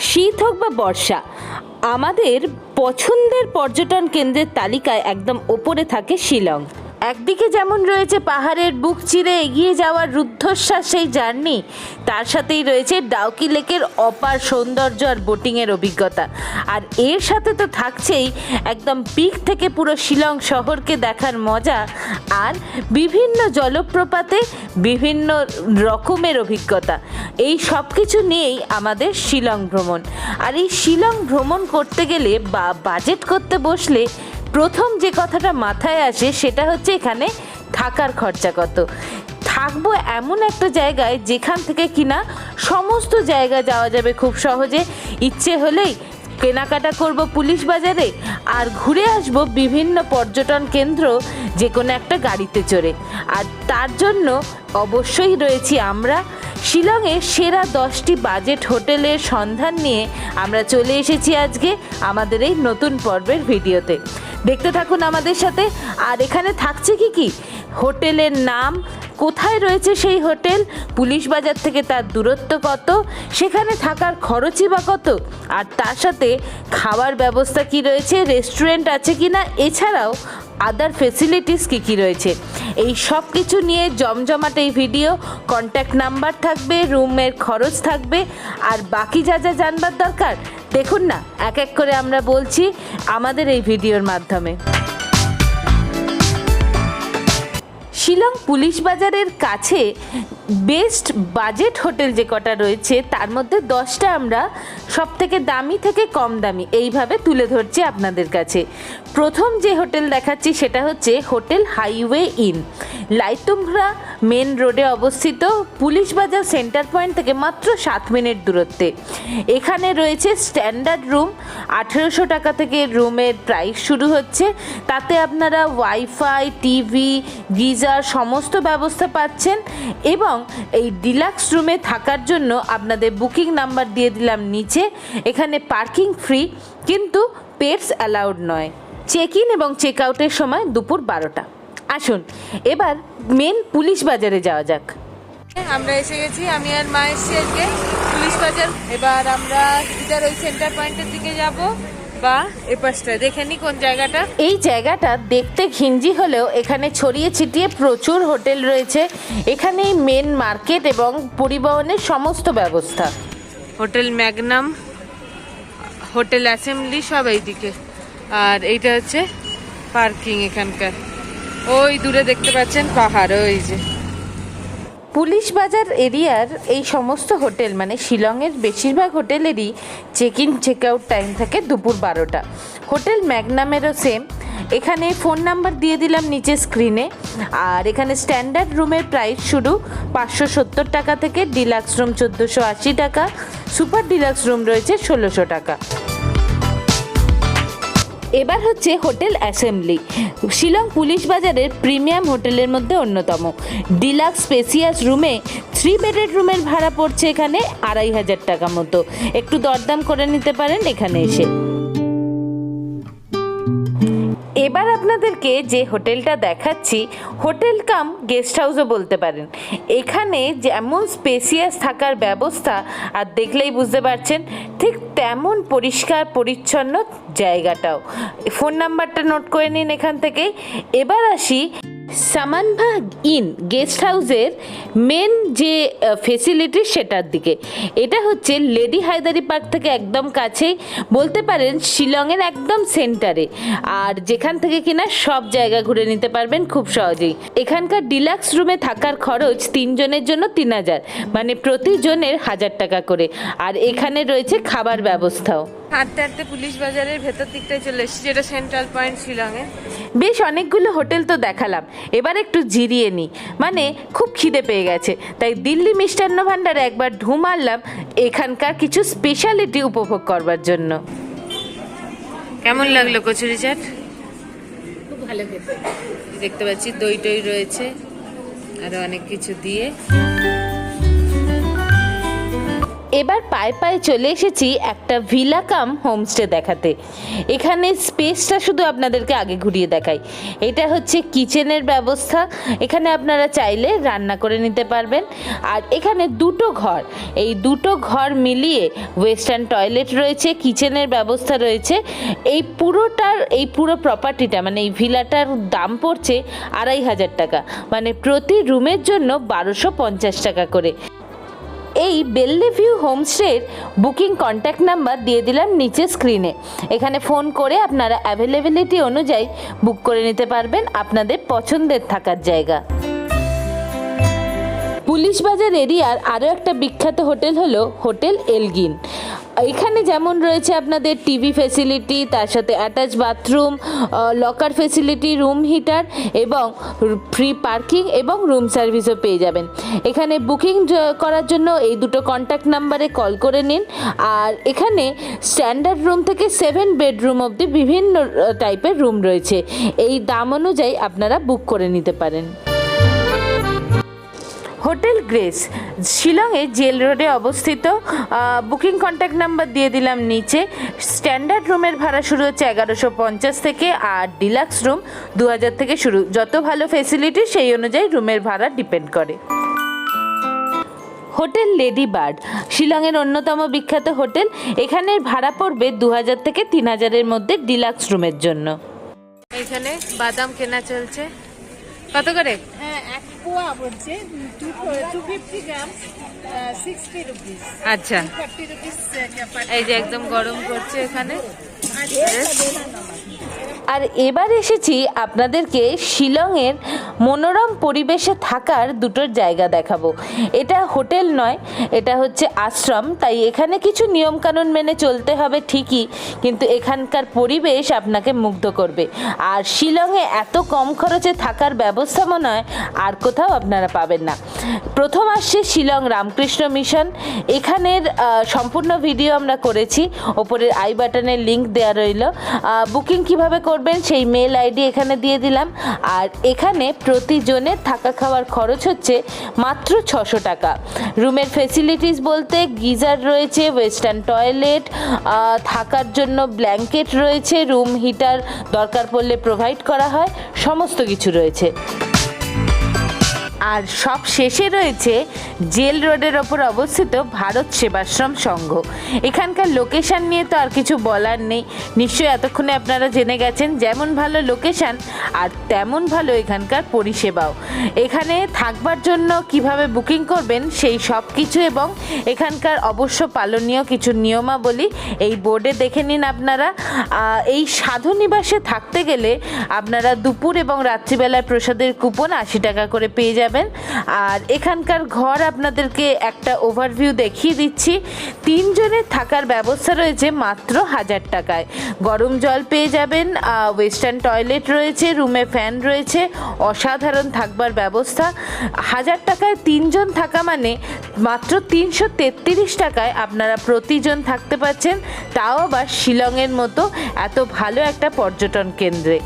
শীত হোক বা বর্ষা, আমাদের পছন্দের পর্যটন কেন্দ্রের তালিকায় একদম ওপরে থাকে শিলং। একদিকে যেমন রয়েছে পাহাড়ের বুক চিরে এগিয়ে যাওয়ার রুদ্ধশ্বাস সেই জার্নি, তার সাথেই রয়েছে ডাউকি লেকের অপার সৌন্দর্য আর বোটিংয়ের অভিজ্ঞতা। আর এর সাথে তো থাকছেই একদম পিক থেকে পুরো শিলং শহরকে দেখার মজা আর বিভিন্ন জলপ্রপাতে বিভিন্ন রকমের অভিজ্ঞতা। এই সব কিছু নিয়েই আমাদের শিলং ভ্রমণ। আর এই শিলং ভ্রমণ করতে গেলে বা বাজেট করতে বসলে প্রথম যে কথাটা মাথায় আসে সেটা হচ্ছে এখানে থাকার খরচা কত। থাকবো এমন একটা জায়গায় যেখান থেকে কিনা সমস্ত জায়গা যাওয়া যাবে খুব সহজে। ইচ্ছে হলেই কেনাকাটা করব পুলিশ বাজারে আর ঘুরে আসব বিভিন্ন পর্যটন কেন্দ্র যে কোনো একটা গাড়িতে চড়ে। আর তার জন্য অবশ্যই রয়েছি আমরা। শিলংয়ের সেরা 10টি বাজেট হোটেলের সন্ধান নিয়ে আমরা চলে এসেছি আজকে আমাদের এই নতুন পর্বের ভিডিওতে। দেখতে থাকুন আমাদের সাথে। আর এখানে থাকছে কি হোটেলের নাম, কোথায় রয়েছে সেই হোটেল, পুলিশ বাজার থেকে তার দূরত্ব কত, সেখানে থাকার খরচই বা কত, আর তার সাথে খাওয়ার ব্যবস্থা কি রয়েছে, রেস্টুরেন্ট আছে কি না, এছাড়াও আদার ফেসিলিটিস কী রয়েছে, এই সব কিছু নিয়ে জমজমাট এই ভিডিও। কন্ট্যাক্ট নাম্বার থাকবে, রুমের খরচ থাকবে, আর বাকি যা যা জানবার দরকার দেখুন না এক এক করে আমরা বলছি আমাদের এই ভিডিওর মাধ্যমে। শিলং পুলিশ বাজারের কাছে বেস্ট বাজেট হোটেল যে কটা রয়েছে তার মধ্যে 10টা আমরা সব থেকে দামি থেকে কম দামি এইভাবে তুলে ধরছি আপনাদের কাছে। প্রথম যে হোটেল দেখাচ্ছি সেটা হচ্ছে হোটেল হাইওয়ে ইন, লাইটুমরা মেন রোডে অবস্থিত, পুলিশ বাজার সেন্টার পয়েন্ট থেকে মাত্র 7 মিনিট দূরত্বে। এখানে রয়েছে স্ট্যান্ডার্ড রুম, 1800 টাকা থেকে রুমের প্রাইস শুরু হচ্ছে। তাতে আপনারা ওয়াইফাই, টিভি, গিজার সমস্ত ব্যবস্থা পাচ্ছেন। এবং এই ডিলাক্স রুমে থাকার জন্য আপনাদের বুকিং নাম্বার দিয়ে দিলাম নিচে। এখানে পার্কিং ফ্রি, কিন্তু পেটস অ্যালাউড নয়। চেক ইন এবং চেক আউটের সময় দুপুর 12টা। আসুন এবার মেন পুলিশ বাজারে যাওয়া যাক। আমরা এসে গেছি, আমি আর মা এসেছি আজকে পুলিশ বাজার। এবার আমরা ইধার ওই সেন্টার পয়েন্টের দিকে যাব বা এপাশটা দেখে নি কোন জায়গাটা। এই জায়গাটা দেখতে ঘিঞ্জি হলেও এখানে ছড়িয়ে ছিটিয়ে প্রচুর হোটেল রয়েছে। এখানে মেন মার্কেট এবং পরিবহনের সমস্ত ব্যবস্থা। হোটেল ম্যাগনাম, হোটেল অ্যাসেম্বলি সব এইদিকে। আর এইটা হচ্ছে পার্কিং এখানকার। ওই দূরে দেখতে পাচ্ছেন পাহাড়, ওই যে পুলিশ বাজার এরিয়ার এই সমস্ত হোটেল মানে শিলংয়ের বেশিরভাগ হোটেলেরই check in check out time থাকে দুপুর 12টা। হোটেল ম্যাগনামেরও সেম। এখানে ফোন নাম্বার দিয়ে দিলাম নিচে স্ক্রিনে। আর এখানে স্ট্যান্ডার্ড রুমের প্রাইস শুরু 570 টাকা থেকে, ডিলাক্স রুম 1480 টাকা, সুপার ডিলাক্স রুম রয়েছে 1600 টাকা। এবার হচ্ছে হোটেল অ্যাসেম্বলি, শিলং পুলিশ বাজারের প্রিমিয়াম হোটেলের মধ্যে অন্যতম। ডিলাক্স স্পেসিয়াস রুমে 3 বেডের রুমের ভাড়া পড়ছে এখানে 2500 টাকা মতো। একটু দরদাম করে নিতে পারেন এখানে এসে। এবার আপনাদেরকে যে হোটেলটা দেখাচ্ছি হোটেল কাম গেস্ট হাউসও বলতে পারেন। এখানে যেমন স্পেসিয়াস থাকার ব্যবস্থা আর দেখলেই বুঝতে পারছেন ঠিক তেমন পরিষ্কার পরিচ্ছন্ন জায়গাটাও। ফোন নাম্বারটা নোট করে নিন এখান থেকেই। এবার আসি সামানভা ইন গেস্ট হাউসের মেন যে ফেসিলিটি সেটার দিকে। এটা হচ্ছে লেডি হায়দারি পার্ক থেকে একদম কাছেই, বলতে পারেন শিলংয়ের একদম সেন্টারে, আর যেখান থেকে কিনা সব জায়গা ঘুরে নিতে পারবেন খুব সহজেই। এখানকার ডিলাক্স রুমে থাকার খরচ 3 জনের জন্য 3000, মানে প্রতিজনের 1000 টাকা করে। আর এখানে রয়েছে খাবার ব্যবস্থাও। হাঁটতে হাঁটতে পুলিশ বাজারের ভেতর দিকটায় চলে এসেছি, যেটা সেন্ট্রাল পয়েন্ট শিলংয়ে। বেশ অনেকগুলো হোটেল তো দেখালাম, এবার একটু জিরিয়ে নিই, মানে খুব খিদে পেয়ে গেছে। তাই দিল্লি মিষ্টান্ন ভাণ্ডারে একবার ঢু মারলাম এখানকার কিছু স্পেশালিটি উপভোগ করবার জন্য। কেমন লাগলো কচুরি চাট? খুব ভালো খেতে। দেখতে পাচ্ছি দই টই রয়েছে আরো অনেক কিছু দিয়ে। এবার পায়ে পায়ে চলে এসেছি একটা ভিলা কাম হোমস্টে দেখাতে। এখানে স্পেসটা শুধু আপনাদেরকে আগে ঘুরিয়ে দেখাই। এটা হচ্ছে কিচেনের ব্যবস্থা, এখানে আপনারা চাইলে রান্না করে নিতে পারবেন। আর এখানে দুটো ঘর, এই দুটো ঘর মিলিয়ে ওয়েস্টার্ন টয়লেট রয়েছে, কিচেনের ব্যবস্থা রয়েছে। এই পুরো প্রপার্টিটা মানে এই ভিলাটার দাম পড়ছে 2500 টাকা, মানে প্রতি রুমের জন্য 1250 টাকা করে। এই বেলভিউ হোমস্টের বুকিং কন্ট্যাক্ট নাম্বার দিয়ে দিলাম নিচে স্ক্রিনে। এখানে ফোন করে আপনারা অ্যাভেলেবিলিটি অনুযায়ী বুক করে নিতে পারবেন আপনাদের পছন্দের থাকার জায়গা। পুলিশ বাজার এরিয়ার আরও একটা বিখ্যাত হোটেল হলো হোটেল এলগিন। এখানে যেমন রয়েছে আপনাদের টিভি ফেসিলিটি, তার সাথে attach bathroom, locker facility, room heater এবং ফ্রি পার্কিং এবং রুম সার্ভিসও পেয়ে যাবেন। এখানে বুকিং করার জন্য এই দুটো কন্ট্যাক্ট নাম্বারে কল করে নিন। আর এখানে স্ট্যান্ডার্ড রুম থেকে 7 বেডরুম অবধি বিভিন্ন টাইপের রুম রয়েছে। এই দাম অনুযায়ী আপনারা বুক করে নিতে পারেন। হোটেল গ্রেস শিলংয়ে জেল রোডে অবস্থিত। বুকিং কন্ট্যাক্ট নাম্বার দিয়ে দিলাম নিচে। স্ট্যান্ডার্ড রুমের ভাড়া শুরু হচ্ছে 1150 থেকে, আর ডিলাক্স রুম 2000 থেকে শুরু। যত ভালো ফেসিলিটি সেই অনুযায়ী রুমের ভাড়া ডিপেন্ড করে। হোটেল লেডি বার্ড শিলংয়ের অন্যতম বিখ্যাত হোটেল। এখানের ভাড়া পড়বে 2000 থেকে 3000-এর মধ্যে ডিলাক্স রুমের জন্য। এখানে বাদাম কেনা চলছে, কত করে? এক পোয়া বলছে 250 গ্রাম 60 রুপিস। আচ্ছা, 40 রুপিস। এই যে একদম গরম করছে এখানে। আর এবার এসেছি আপনাদেরকে শিলংয়ের মনোরম পরিবেশে থাকার দুটো জায়গা দেখাবো। এটা হোটেল নয়, এটা হচ্ছে আশ্রম, তাই এখানে কিছু নিয়মকানুন মেনে চলতে হবে ঠিকই, কিন্তু এখানকার পরিবেশ আপনাকে মুগ্ধ করবে। আর শিলংয়ে এত কম খরচে থাকার ব্যবস্থা মনে হয় আর কোথাও আপনারা পাবেন না। প্রথম আসছে শিলং রামকৃষ্ণ মিশন। এখানের সম্পূর্ণ ভিডিও আমরা করেছি, ওপরের আই বাটনের লিঙ্ক দেওয়া রইল। বুকিং কিভাবে করবেন সেই মেল আইডি এখানে দিয়ে দিলাম। আর এখানে প্রতিজনের থাকা খাওয়ার খরচ হচ্ছে মাত্র 600 টাকা। রুমের ফেসিলিটিস বলতে গিজার রয়েছে, ওয়েস্টার্ন টয়লেট, থাকার জন্য ব্ল্যাঙ্কেট রয়েছে, রুম হিটার দরকার পড়লে প্রোভাইড করা হয়, সমস্ত কিছু রয়েছে। আর সব শেষে রয়েছে জেল রোডের ওপর অবস্থিত ভারত সেবাশ্রম সংঘ। এখানকার লোকেশান নিয়ে তো আর কিছু বলার নেই, নিশ্চয়ই এতক্ষণে আপনারা জেনে গেছেন। যেমন ভালো লোকেশান আর তেমন ভালো এখানকার পরিষেবাও। এখানে থাকবার জন্য কিভাবে বুকিং করবেন সেই সব কিছু এবং এখানকার অবশ্য পালনীয় কিছু নিয়মাবলী এই বোর্ডে দেখে নিন আপনারা। এই সাধু নিবাসে থাকতে গেলে আপনারা দুপুর এবং রাত্রিবেলার প্রসাদের কুপন 80 টাকা করে পেয়ে যাবেন। আর এখানকার ঘর আপনাদেরকে একটা ওভারভিউ দেখিয়ে দিচ্ছি। 3 জনের থাকার ব্যবস্থা রয়েছে মাত্র 1000 টাকায়। গরম জল পেয়ে যাবেন, ওয়েস্টার্ন টয়লেট রয়েছে, রুমে ফ্যান রয়েছে, অসাধারণ থাকবার ব্যবস্থা। 1000 টাকায় 3 জন থাকা মানে মাত্র 333 টাকায় আপনারা প্রতিজন থাকতে পারছেন, তাও আবার শিলংয়ের মতো এত ভালো একটা পর্যটন কেন্দ্রে।